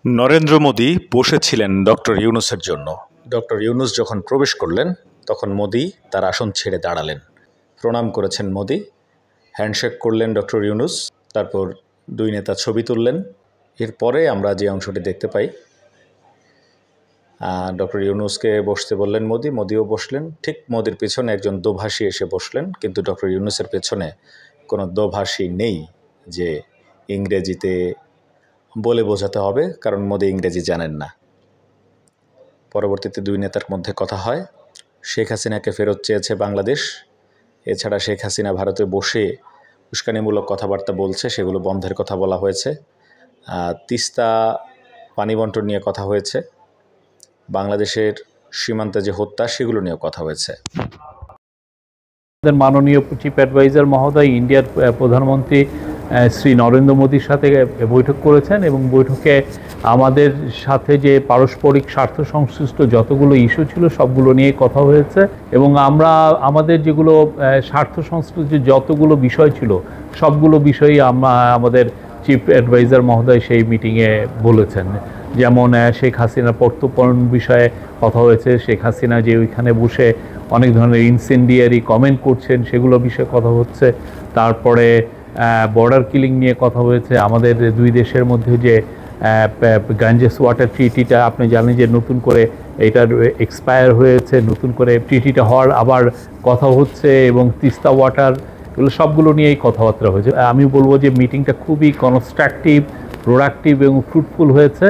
নরেন্দ্র মোদী বসেছিলেন ডক্টর ইউনূসের জন্য। ডক্টর ইউনূস যখন প্রবেশ করলেন তখন মোদী তার আসন ছেড়ে দাঁড়ালেন। প্রণাম করেছেন মোদী, হ্যান্ডশেক করলেন ডক্টর ইউনূস, তারপর দুই নেতা ছবি তুললেন। এরপরে আমরা যে অংশটি দেখতে পাই, ডক্টর ইউনূসকে বসতে বললেন মোদী, মোদীও বসলেন। ঠিক মোদীর পেছনে একজন দোভাষী এসে বসলেন, কিন্তু ডক্টর ইউনূসের পেছনে কোনো দোভাষী নেই যে ইংরেজিতে বলে বোঝাতে হবে, কারণ মোদী ইংরেজি জানেন না। পরবর্তীতে দুই নেতার মধ্যে কথা হয়। শেখ হাসিনাকে ফেরত চেয়েছে বাংলাদেশ। এছাড়া শেখ হাসিনা ভারতে বসে উস্কানিমূলক কথাবার্তা বলছে, সেগুলো বন্ধের কথা বলা হয়েছে। তিস্তা পানি বন্টন নিয়ে কথা হয়েছে। বাংলাদেশের সীমান্তে যে হত্যা, সেগুলো নিয়েও কথা হয়েছে। মাননীয় চিফ অ্যাডভাইজার মহোদয় ইন্ডিয়ার প্রধানমন্ত্রী শ্রী নরেন্দ্র মোদীর সাথে বৈঠক করেছেন এবং বৈঠকে আমাদের সাথে যে পারস্পরিক স্বার্থ সংশ্লিষ্ট যতগুলো ইস্যু ছিল সবগুলো নিয়ে কথা হয়েছে এবং আমরা আমাদের যেগুলো স্বার্থ সংশ্লিষ্ট যতগুলো বিষয় ছিল সবগুলো বিষয়ই আমাদের চিফ অ্যাডভাইজার মহোদয় সেই মিটিংয়ে বলেছেন। যেমন শেখ হাসিনার প্রত্যর্পণ বিষয়ে কথা হয়েছে, শেখ হাসিনা যে ওইখানে বসে অনেক ধরনের ইনসেন্ডিয়ারি কমেন্ট করছেন সেগুলো বিষয়ে কথা হচ্ছে। তারপরে বর্ডার কিলিং নিয়ে কথা হয়েছে। আমাদের দুই দেশের মধ্যে যে গাঞ্জেস ওয়াটার ট্রিটিটা আপনি জানেন যে নতুন করে এটার এক্সপায়ার হয়েছে, নতুন করে ট্রিটিটা হওয়ার আবার কথা হচ্ছে এবং তিস্তা ওয়াটার, এগুলো সবগুলো নিয়েই কথাবার্তা হয়েছে। আমি বলবো যে মিটিংটা খুবই কনস্ট্রাকটিভ, প্রোডাক্টিভ এবং ফ্রুটফুল হয়েছে।